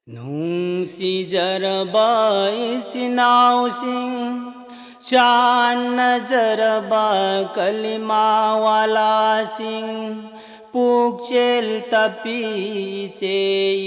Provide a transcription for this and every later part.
ꯅꯨꯡꯁꯤꯖꯔꯕ ꯏꯆꯤꯟꯅꯥꯎꯁꯤꯡ ꯆꯥꯟꯅꯖꯔꯕ ꯀꯂꯤꯃꯥꯋꯥꯂꯥꯁꯤꯡ ꯄꯨꯛꯆꯦꯜ ꯇꯞꯄꯤ ꯏꯆꯦ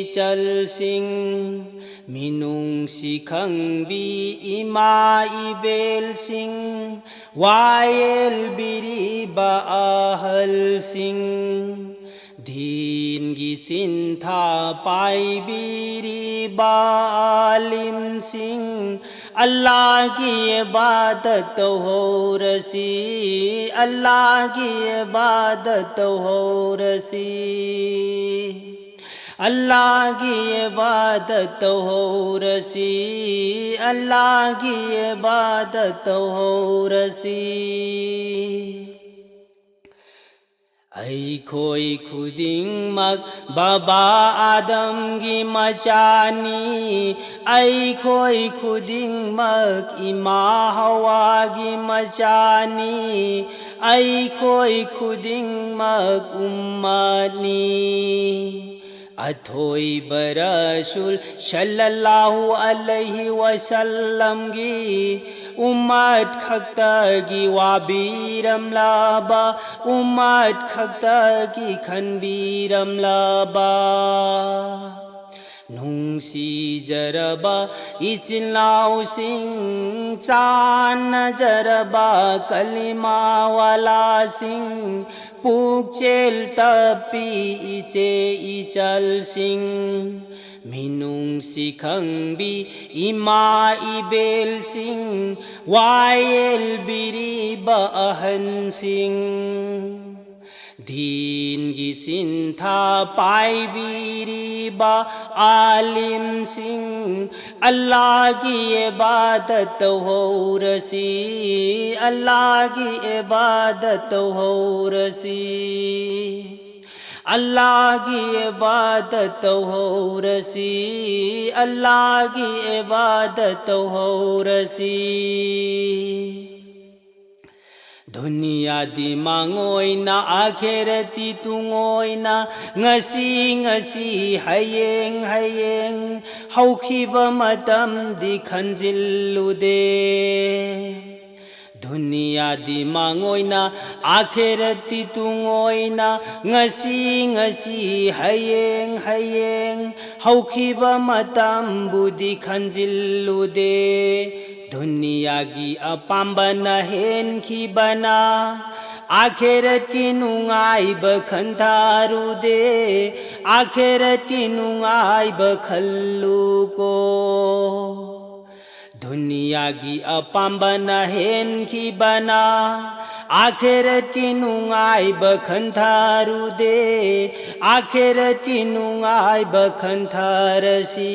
ꯏꯆꯜꯁꯤꯡ ꯃꯤꯅꯨꯡꯁꯤ ꯈꯪꯕꯤ ꯏꯃꯥ ꯏꯕꯦꯜꯁꯤꯡ ꯋꯥꯌꯦꯜꯕꯤꯔꯤꯕ ꯑꯍꯜꯁꯤꯡ दीनगी सिंथा पाइबीरीबा आलिमसिंग अल्लाह की इबादत हो रसी अल्लाह की इबादत हो रसी अल्लाह की इबादत हो रसी अल्लाह की इबादत हो रसी अखोई खुदिंगमक बाबा आदमगी मचानी अखोई खुदिंगमक इमा हवागी मचानी अखोई खुदिंगमक उम्मनी अथोई बरसुल सल्लल्लाहु अलैहि वसल्लम गी उम्मत खक्तगी वाबीरमलाबा उम्मत खक्तगी खनबीरमलाबा नुंसीजरबा इचिनलाउसिंग चानजरबा कलिमावालासिंग पुकचेल तपी इचे इचलसिंग मिनुंसी खंबी इमा इबेलसिंग वायेलबिरीबा अहनसिंग दीनगी सिंथा पाइबीरीबा आलिमसिंग अल्लाह की इबादत हो रसी अल्लाह की इबादत हो रसी अल्लाह की इबादत हो रसी अल्लाह की इबादत हो रसी दुनिया दी मांगोइना आखेरती तुंगोइना ngasi ngasi hayeng hayeng haukiba matam di khanjillude दुनिया दी मांगोइना आखेरती तुंगोइना ngasi ngasi hayeng hayeng haukiba matam budi khanjillude दुनिया की अपाम्बना हेन की बना आखेरत की नुंगाई बखंथारू दे आखेरत की नुंगाई बखल्लू को दुनिया की अपाम्बना हेन की बना आखेरत की नुंगाई बखंथारू दे आखेरत की नुंगाई बखंथारसी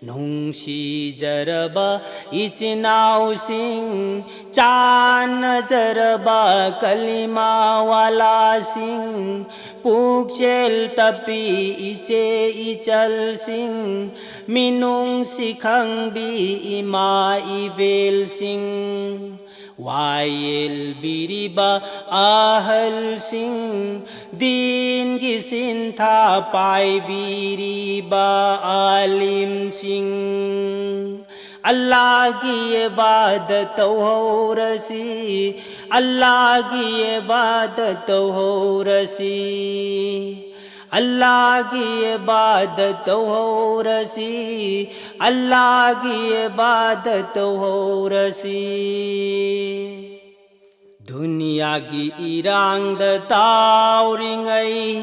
नुंसीजरबा इचिनआउसिंग चानजरबा कलिमावालासिंग पुकचेल तपी इचे इचलसिंग मिनुंसी खंबी इमा इबेलसिंग वायेलबिरीबा अहलसिंग दीनगी सिंथा पाइबीरीबा आलिमसिंग अल्लाह की इबादत हो रसी अल्लाह की इबादत हो रसी अल्लाह की इबादत हो रसी अल्लाह की इबादत हो रसी दुनिया की इरांग ताउरिंगई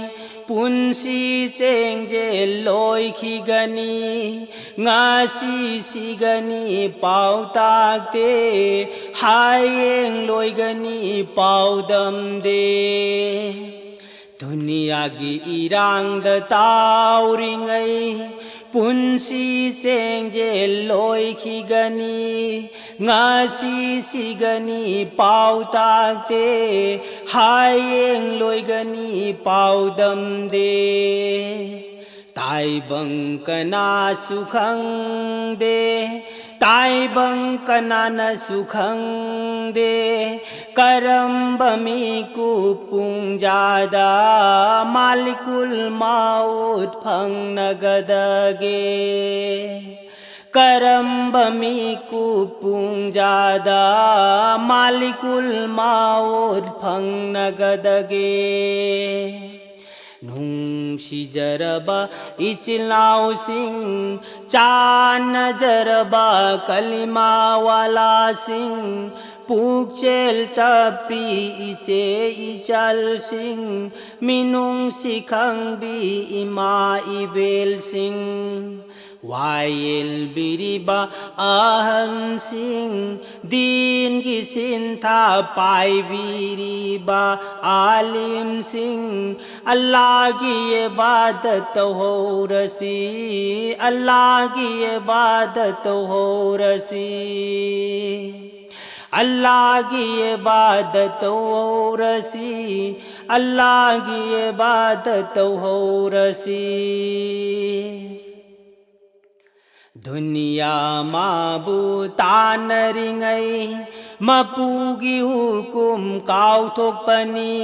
पुंसी चेंजे लोई खिगनी ngasi sigani pautakte hayeng loigani paudam de दुनिया की इरांग ताउरिंगई पुंसी चेंजे लोई खिगनी ngasi sigani pautakte hayeng loigani paudam de ताइबंग कना सुखंग दे ताइबंग कनानसु खंगदे करम्बा मिकु पुंजादा मालिकुल माउत फंगनगदगे करम्बा मिकु पुंजादा मालिकुल माउत फंगनगदगे नुंसिजरबा इचिलाउसिंग चानजरबा कलिमावाला सिंह पुकचेल तपी इचे इचल सिंह मिनुंग सिखंगबी इमा इबेल सिंह वायल बिरिबा आहन सिंह दीन की सिंथा पाई बिरिबा आलिम सिंह अल्लाह की इबादत हो रसी अल्लाह की इबादत हो रसी अल्लाह की इबादत हो रसी अल्लाह की इबादत हो रसी दुनिया माबुतानरिंगै मपुगी हुकुम काउथोकपनी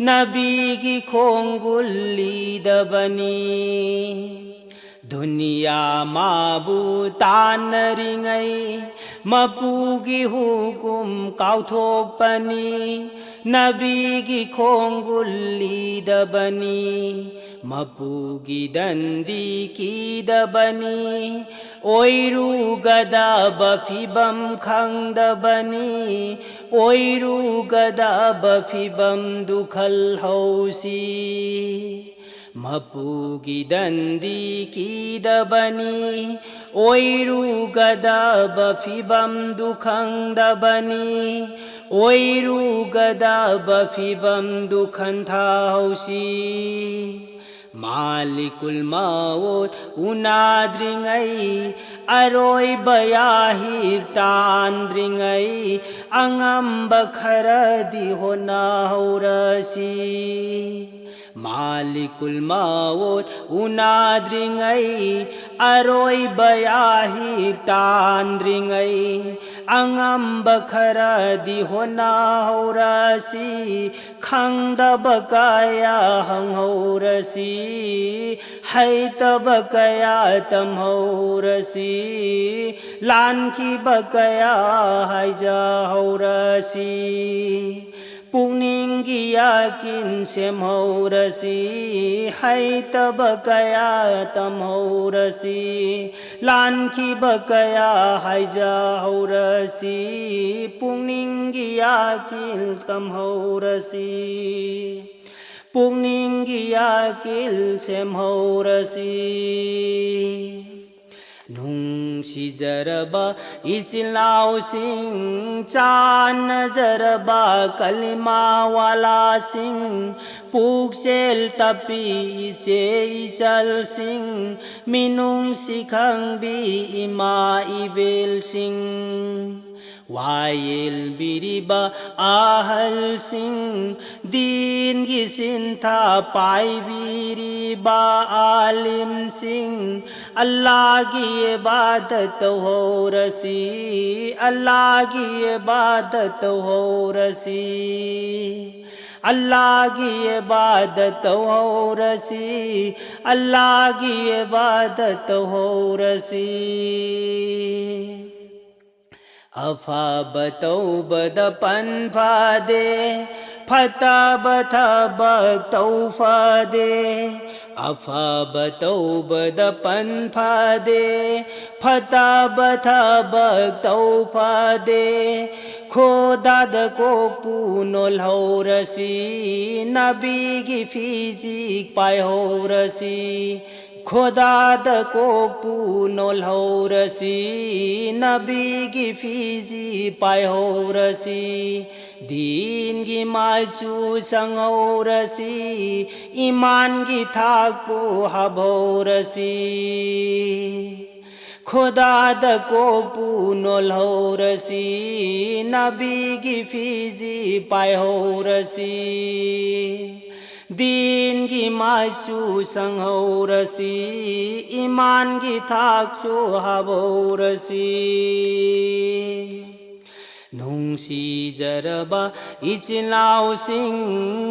नबीगी खोंगुल्ली दबनी दुनिया माबुतानरिंगै मपुगी हुकुम काउथोकपनी नबीगी खोंगुल्ली दबनी मपुगी दंदी की दबनी ओइरु गदब फिबम खंगदबनी ओइरु गदब फिबम दुखल हौसी मपुगी दंदी की दबनी ओइरु गदब फिबम दुखंगदबनी ओइरु गदब फिबम दुखंथाउसी मालिकुल माउत उनाद्रिंगै अरोय बयाहिर तांद्रिंगै अंगम बखरदी होना हौरसी मालिकुल माउत उनाद्रिंगै अरोय बयाहिर तांद्रिंगै अंगम बखरदी होना हौरसी खंगदब कया हंगौरसी हैतब कया तम हौरसी लानकी बकया हैजा हौरसी पुनिंगी याकिन सेम हौरसी हैतब कया तम हौरसी लानकी बकया हैजा हौरसी पुनिंगी याकिन तम हौरसी पुनिंगी याकिल सेम हौरसी नुंसिजरबा इचिलाउसिंग चानजरबा कलिमावाला सिंह पुकचेल तपी इचे इचल सिंह मिनुंग सिखंगबी इमा इबेल सिंह वायल बिरिबा आहल सिंह दीन की सिंथा पाई बिरिबा आलिम सिंह अल्लाह की इबादत हो रसी अल्लाह की इबादत हो रसी अल्लाह की इबादत हो रसी अल्लाह की इबादत हो रसी अफा बतौ बद पन्फा दे फता बथा बक्तौ फदे अफा बतौ बद पन्फा दे फता बथा बक्तौ फदे खोदाद को पुनोल हौरसी नबी की फिजिक पाय हौरसी खोदाद को पुनोल हौरसी नबी की फिजी पाय हौरसी दीन की माचू संग हौरसी ईमान की थाकु हब हौरसी खोदाद को पुनोल हौरसी नबी की फिजी पाय हौरसी दीन की माचू संहौरसी ईमान की थाकचू हाबौरसी नुंसीजरबा इचिलाउसिंग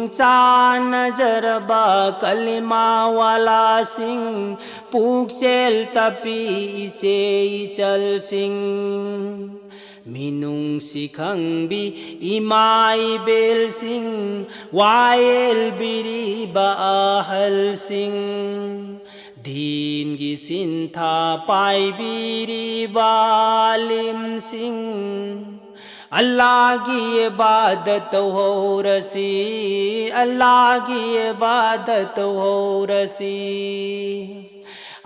चानजरबा कलिमावालासिंग पुक्सेल तपी इचे इचलसिंग मिनुंसी खंबी इमाई बेलसिंग वायल बिरिबा आहलसिंग दीन की सिंथा पाइबिरिबा लिमसिंग अल्लाह की इबादत हो रसी अल्लाह की इबादत हो रसी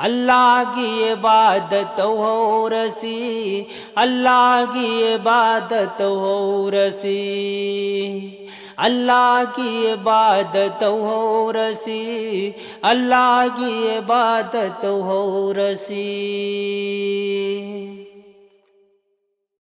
अल्लाह की इबादत हो रसी अल्लाह की इबादत हो रसी अल्लाह की इबादत हो रसी अल्लाह की इबादत हो रसी।